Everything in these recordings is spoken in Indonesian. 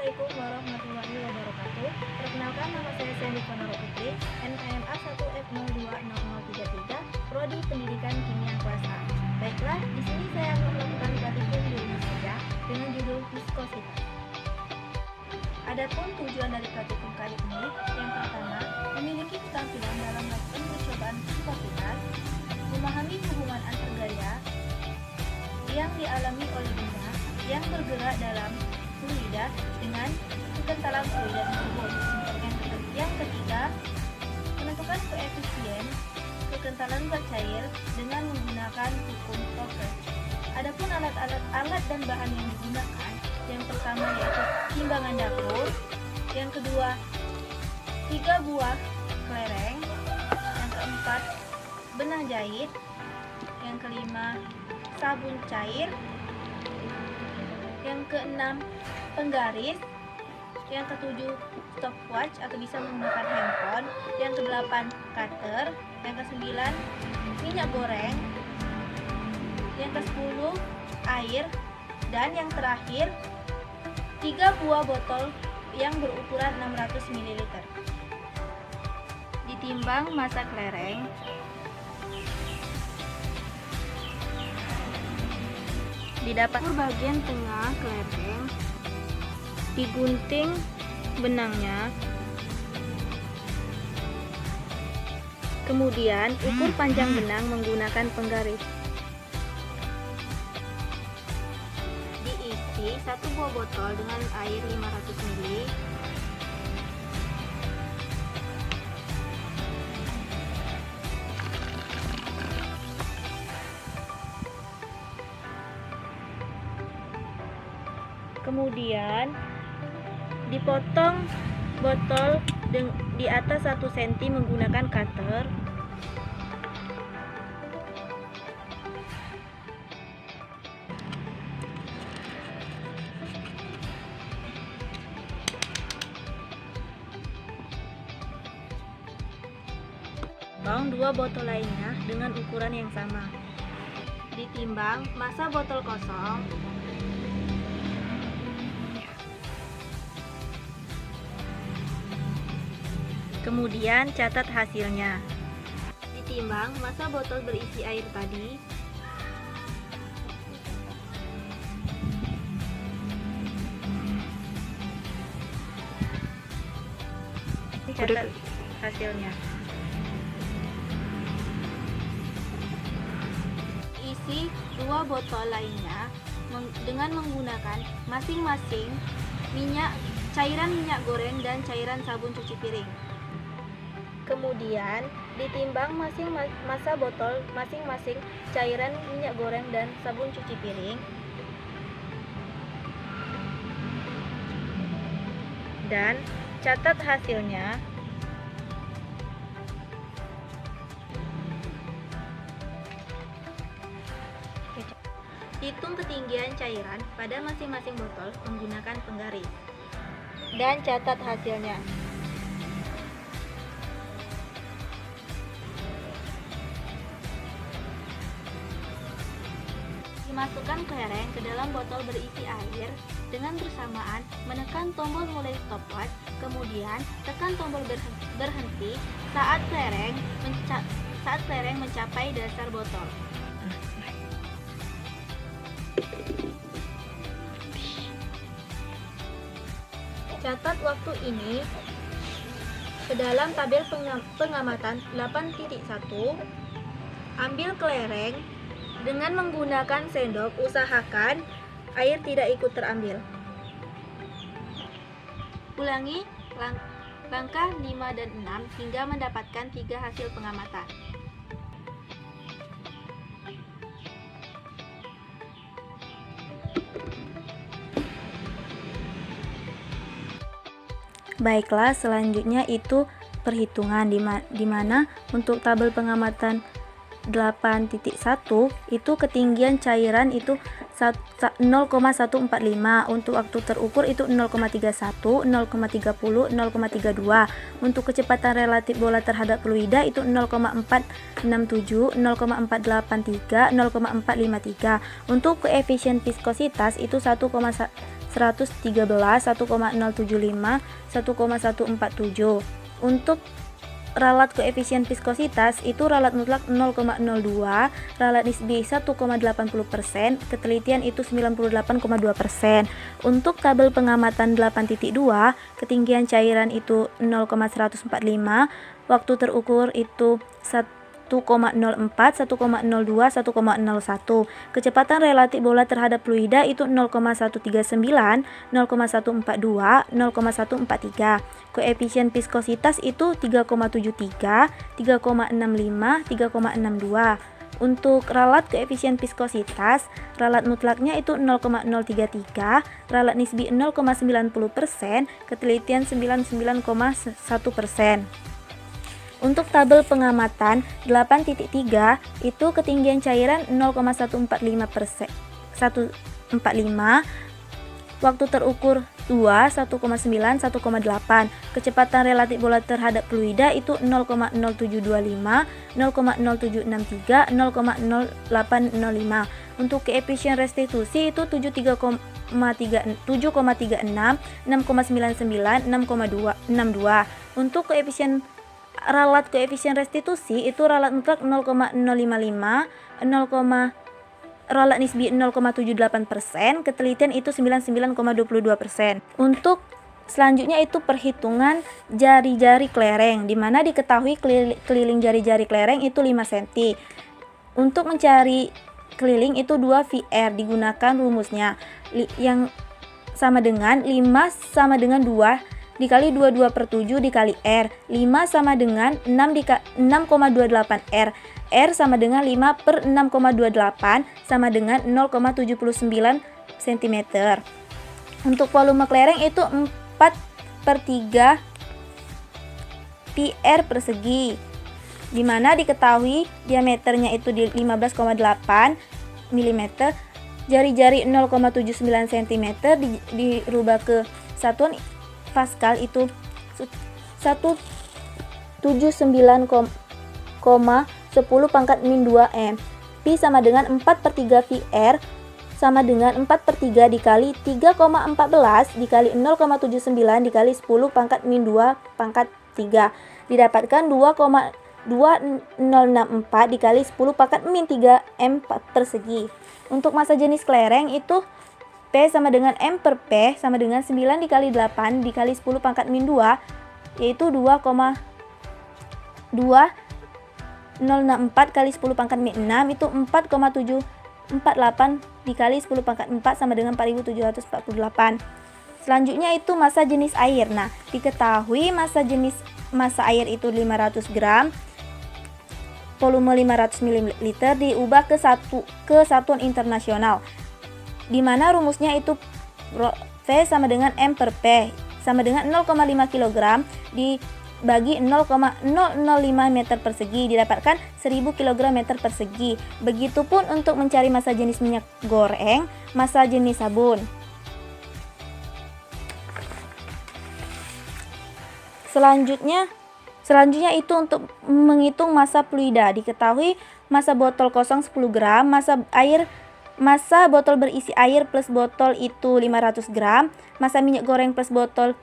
Assalamualaikum warahmatullahi wabarakatuh. Perkenalkan, nama saya Sandy Konoro Putri, NPM A1F020033, Prodi Pendidikan Kimia kelas A. Baiklah, di sini saya akan melakukan praktikum di rumah saja dengan judul viskositas. Adapun tujuan dari praktikum kali ini, yang pertama, memiliki keterampilan dalam melakukan percobaan viskositas, memahami hubungan antar gaya yang dialami oleh benda yang bergerak dalam fluida dengan kekentalan fluida tersebut. Yang ketiga, menentukan koefisien kekentalan zat cair dengan menggunakan hukum Fokker. Adapun alat dan bahan yang digunakan, yang pertama yaitu timbangan dapur, yang kedua 3 buah kelereng, yang keempat benang jahit, yang kelima sabun cair, yang keenam penggaris, yang ketujuh stopwatch atau bisa menggunakan handphone, yang kedelapan cutter, yang kesembilan minyak goreng, yang ke-10 air, dan yang terakhir 3 buah botol yang berukuran 600 ml. Ditimbang massa kelereng, didapat bagian tengah kelereng, digunting benangnya, kemudian ukur panjang benang menggunakan penggaris. Diisi 1 buah botol dengan air 500 ml. Kemudian dipotong botol di atas 1 cm menggunakan cutter. Potong 2 botol lainnya dengan ukuran yang sama. Ditimbang massa botol kosong, kemudian catat hasilnya. Ditimbang massa botol berisi air tadi, catat hasilnya. Isi 2 botol lainnya dengan menggunakan masing-masing cairan minyak goreng dan cairan sabun cuci piring. Kemudian ditimbang massa botol masing-masing cairan minyak goreng dan sabun cuci piring, dan catat hasilnya. Hitung ketinggian cairan pada masing-masing botol menggunakan penggaris, dan catat hasilnya. Masukkan kelereng ke dalam botol berisi air dengan bersamaan menekan tombol mulai stopwatch, kemudian tekan tombol berhenti saat kelereng mencapai dasar botol. Catat waktu ini ke dalam tabel pengamatan 8.1. Ambil kelereng dengan menggunakan sendok, usahakan air tidak ikut terambil. Ulangi langkah 5 dan 6 hingga mendapatkan 3 hasil pengamatan. Baiklah, selanjutnya itu perhitungan di mana untuk tabel pengamatan 8.1 itu ketinggian cairan itu 0,145, untuk waktu terukur itu 0,31, 0,30, 0,32. Untuk kecepatan relatif bola terhadap fluida itu 0,467, 0,483, 0,453. Untuk koefisien viskositas itu 1,1 113, 1,075, 1,147. Untuk ralat koefisien viskositas itu ralat mutlak 0,02, ralat nisbi 1,80%, ketelitian itu 98,2%. Untuk tabel pengamatan 8.2, ketinggian cairan itu 0,145, waktu terukur itu 1,04, 1,02, 1,01. Kecepatan relatif bola terhadap fluida itu 0,139, 0,142, 0,143. Koefisien viskositas itu 3,73, 3,65, 3,62. Untuk ralat koefisien viskositas, ralat mutlaknya itu 0,033, ralat nisbi 0,90%, ketelitian 99,1%. Untuk tabel pengamatan 8.3 itu ketinggian cairan 0,145%, 145, waktu terukur 2, 1,9, 1,8. Kecepatan relatif bola terhadap fluida itu 0,0725, 0,0763, 0,0805. Untuk koefisien restitusi itu 7,36, 6,99, 6,62. Untuk koefisien ralat koefisien restitusi itu ralat mutlak 0,055, ralat nisbi 0,78%, ketelitian itu 99,22%. Untuk selanjutnya itu perhitungan jari-jari kelereng, di mana diketahui keliling jari-jari kelereng itu 5 cm. Untuk mencari keliling itu 2 VR, digunakan rumusnya yang sama dengan 5 sama dengan 2 dikali 22/7 dikali R. 5 sama dengan 6,28 R. R sama dengan 5/6,28 sama dengan 0,79 cm. Untuk volume kelereng itu 4/3 PR persegi, di mana diketahui diameternya itu di 15,8 mm, jari-jari 0,79 cm dirubah ke satuan Pascal itu 179,10 pangkat min 2 M. Pi sama dengan 4/3 VR sama dengan 4/3 dikali 3,14 dikali 0,79 dikali 10 pangkat min 2 pangkat 3. Didapatkan 2,2064 dikali 10 pangkat min 3 M persegi. Untuk massa jenis kelereng itu P sama dengan M per P sama dengan 9 dikali 8 dikali 10 pangkat min 2, yaitu 2,2064 kali 10 pangkat min 6 itu 4,748 dikali 10 pangkat 4 sama dengan 4748. Selanjutnya itu massa jenis air. Nah, diketahui massa air itu 500 gram, volume 500 ml diubah ke satuan internasional, di mana rumusnya itu V sama dengan M per P sama dengan 0,5 kg dibagi 0,005 meter persegi, didapatkan 1000 kg meter persegi. Begitupun untuk mencari massa jenis minyak goreng, massa jenis sabun. Selanjutnya itu untuk menghitung massa fluida. Diketahui massa botol kosong 10 gram, massa botol berisi air plus botol itu 500 gram, massa minyak goreng plus botol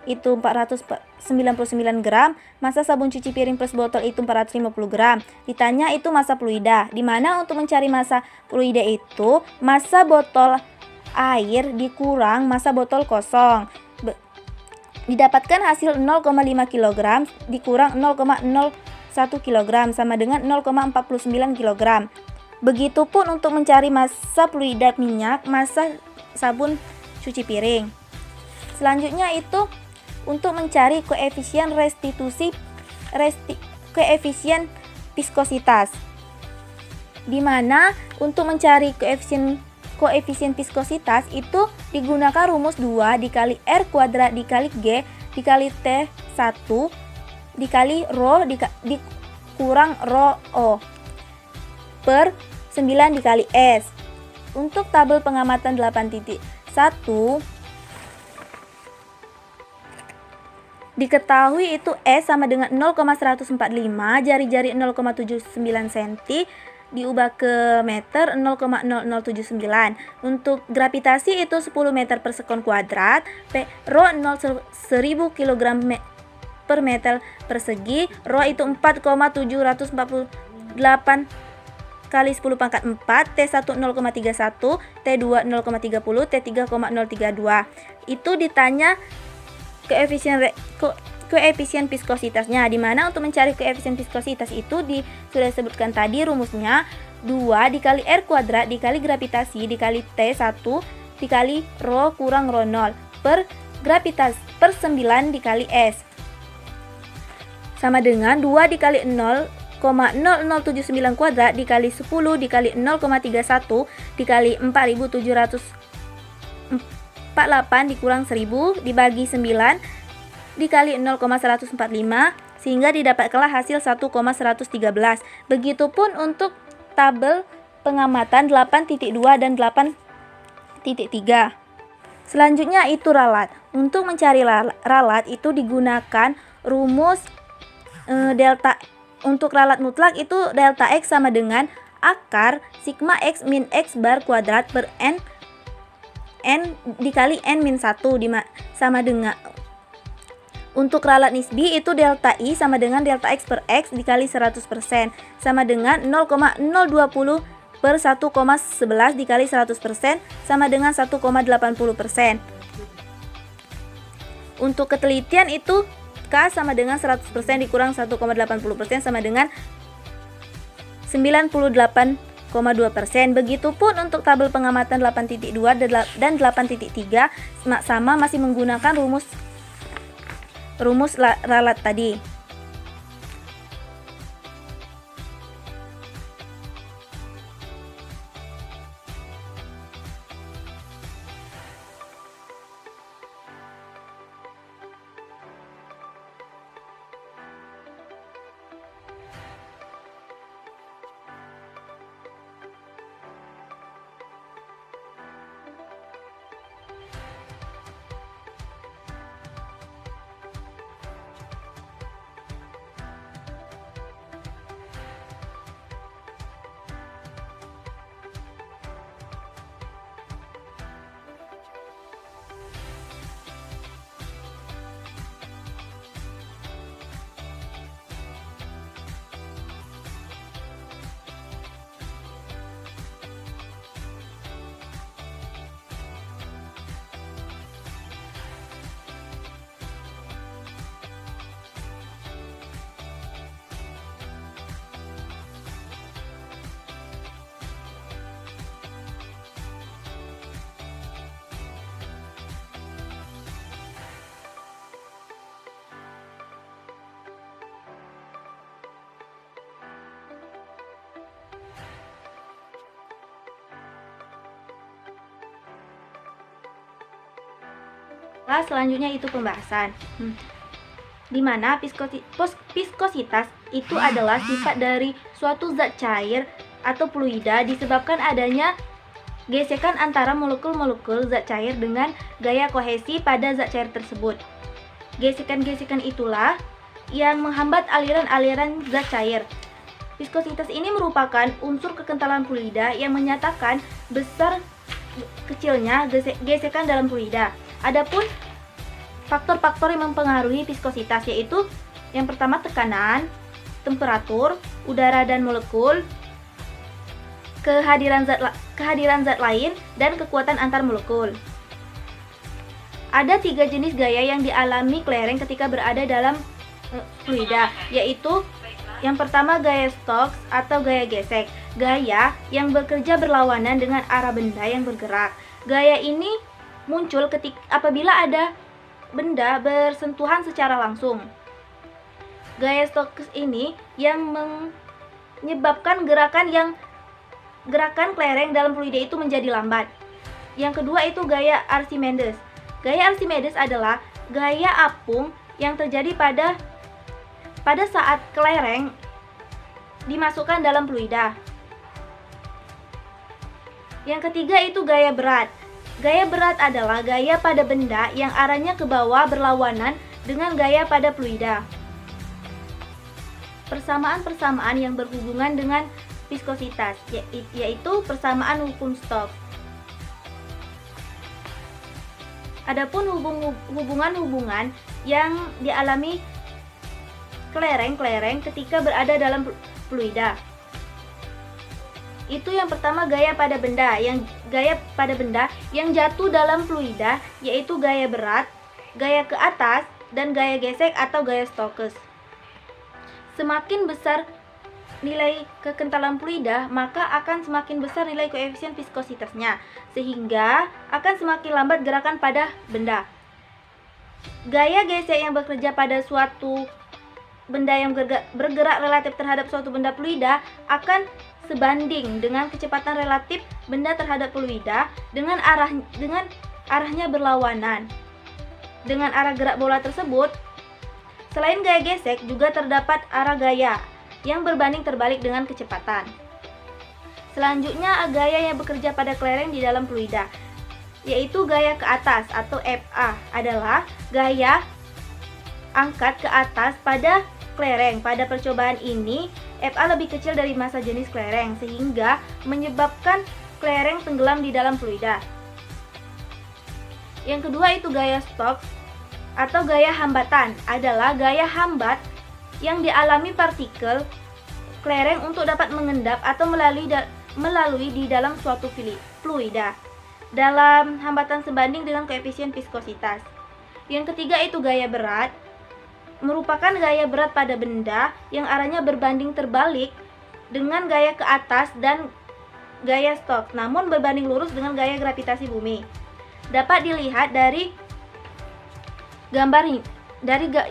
itu 499 gram, massa sabun cuci piring plus botol itu 450 gram. Ditanya itu massa fluida, di mana untuk mencari massa fluida itu massa botol air dikurang massa botol kosong. Didapatkan hasil 0,5 kg dikurang 0,01 kg sama dengan 0,49 kg. Begitupun untuk mencari massa fluida minyak, massa sabun cuci piring. Selanjutnya itu untuk mencari koefisien koefisien viskositas. Di mana untuk mencari koefisien viskositas itu digunakan rumus 2 dikali R kuadrat dikali G dikali T1 dikali Rho dikurang Rho O per 9 dikali S. Untuk tabel pengamatan 8.1 diketahui itu S sama dengan 0,145, jari-jari 0,79 cm, diubah ke meter 0,0079. Untuk gravitasi itu 10 meter per sekon kuadrat. Rho 1000 kg per meter persegi. Rho itu 4,748 kali 10 pangkat 4, T1 0,31, T2 0,30, T3 0,032. Itu ditanya koefisien viskositasnya, di mana untuk mencari koefisien viskositas itu sudah disebutkan tadi rumusnya 2 dikali R kuadrat dikali gravitasi dikali T1 dikali Rho kurang Rho 0 per gravitasi per 9 dikali S sama dengan 2 dikali 0,0079 kuadrat dikali 10 dikali 0,31 dikali 4748 dikurang 1000 dibagi 9 dikali 0,145 sehingga didapatkanlah hasil 1,113. Begitupun untuk tabel pengamatan 8.2 dan 8.3. Selanjutnya itu ralat. Untuk mencari ralat itu digunakan rumus delta. Untuk ralat mutlak itu delta X sama dengan akar sigma X min X bar kuadrat per N dikali N min 1 sama dengan. Untuk ralat nisbi itu delta I sama dengan delta X per X dikali 100% sama dengan 0,020 per 1,11 dikali 100% sama dengan 1,80%. Untuk ketelitian itu K sama dengan 100% dikurang 1,80% sama dengan 98,2%. Begitupun untuk tabel pengamatan 8.2 dan 8.3 sama masih menggunakan rumus ralat tadi. Selanjutnya itu pembahasan di mana viskositas itu adalah sifat dari suatu zat cair atau fluida disebabkan adanya gesekan antara molekul-molekul zat cair dengan gaya kohesi pada zat cair tersebut. Gesekan-gesekan itulah yang menghambat aliran-aliran zat cair. Viskositas ini merupakan unsur kekentalan fluida yang menyatakan besar kecilnya gesekan dalam fluida. Adapun faktor-faktor yang mempengaruhi viskositas yaitu yang pertama tekanan, temperatur, udara dan molekul, kehadiran zat lain, dan kekuatan antar molekul. Ada 3 jenis gaya yang dialami kelereng ketika berada dalam fluida, yaitu yang pertama gaya Stokes atau gaya gesek, gaya yang bekerja berlawanan dengan arah benda yang bergerak. Gaya ini muncul apabila ada benda bersentuhan secara langsung. Gaya Stokes ini yang menyebabkan gerakan kelereng dalam fluida itu menjadi lambat. Yang kedua itu gaya Archimedes. Gaya Archimedes adalah gaya apung yang terjadi pada saat kelereng dimasukkan dalam fluida. Yang ketiga itu gaya berat. Gaya berat adalah gaya pada benda yang arahnya ke bawah berlawanan dengan gaya pada fluida. Persamaan-persamaan yang berhubungan dengan viskositas, yaitu persamaan hukum Stokes. Adapun hubungan-hubungan yang dialami kelereng-kelereng ketika berada dalam fluida. Itu yang pertama gaya pada benda yang jatuh dalam fluida, yaitu gaya berat, gaya ke atas, dan gaya gesek atau gaya Stokes. Semakin besar nilai kekentalan fluida, maka akan semakin besar nilai koefisien viskositasnya, sehingga akan semakin lambat gerakan pada benda. Gaya gesek yang bekerja pada suatu benda yang bergerak relatif terhadap suatu benda fluida akan sebanding dengan kecepatan relatif benda terhadap fluida dengan arahnya berlawanan. Dengan arah gerak bola tersebut, selain gaya gesek juga terdapat arah gaya yang berbanding terbalik dengan kecepatan. Selanjutnya, gaya yang bekerja pada kelereng di dalam fluida, yaitu gaya ke atas atau FA adalah gaya angkat ke atas pada kelereng. Pada percobaan ini, FA lebih kecil dari massa jenis kelereng sehingga menyebabkan kelereng tenggelam di dalam fluida. Yang kedua itu gaya Stokes atau gaya hambatan adalah gaya hambat yang dialami partikel kelereng untuk dapat mengendap atau melalui di dalam suatu fluida dalam hambatan sebanding dengan koefisien viskositas. Yang ketiga itu gaya berat, merupakan gaya berat pada benda yang arahnya berbanding terbalik dengan gaya ke atas dan gaya Stokes, namun berbanding lurus dengan gaya gravitasi bumi. Dapat dilihat dari gambar ini,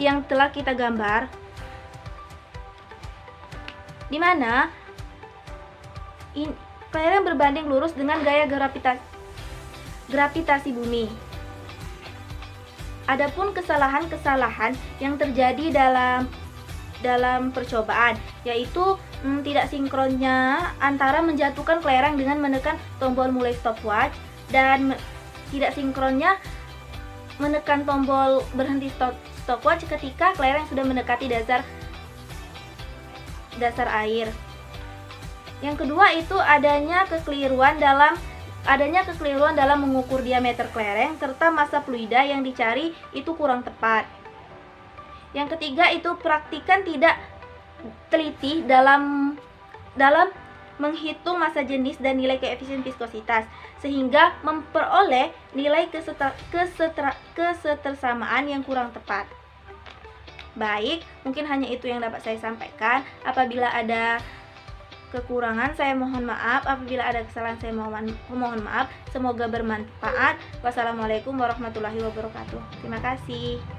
yang telah kita gambar, di mana kelereng berbanding lurus dengan gaya gravitasi bumi. Adapun kesalahan-kesalahan yang terjadi dalam percobaan, yaitu tidak sinkronnya antara menjatuhkan kelereng dengan menekan tombol mulai stopwatch dan tidak sinkronnya menekan tombol berhenti stopwatch ketika kelereng sudah mendekati dasar air. Yang kedua itu adanya kekeliruan dalam mengukur diameter kelereng serta massa fluida yang dicari itu kurang tepat. Yang ketiga itu praktikan tidak teliti dalam menghitung massa jenis dan nilai koefisien viskositas sehingga memperoleh nilai kesetersamaan yang kurang tepat. Baik, mungkin hanya itu yang dapat saya sampaikan. Apabila ada kekurangan saya mohon maaf, apabila ada kesalahan saya mohon maaf. Semoga bermanfaat. Wassalamualaikum warahmatullahi wabarakatuh. Terima kasih.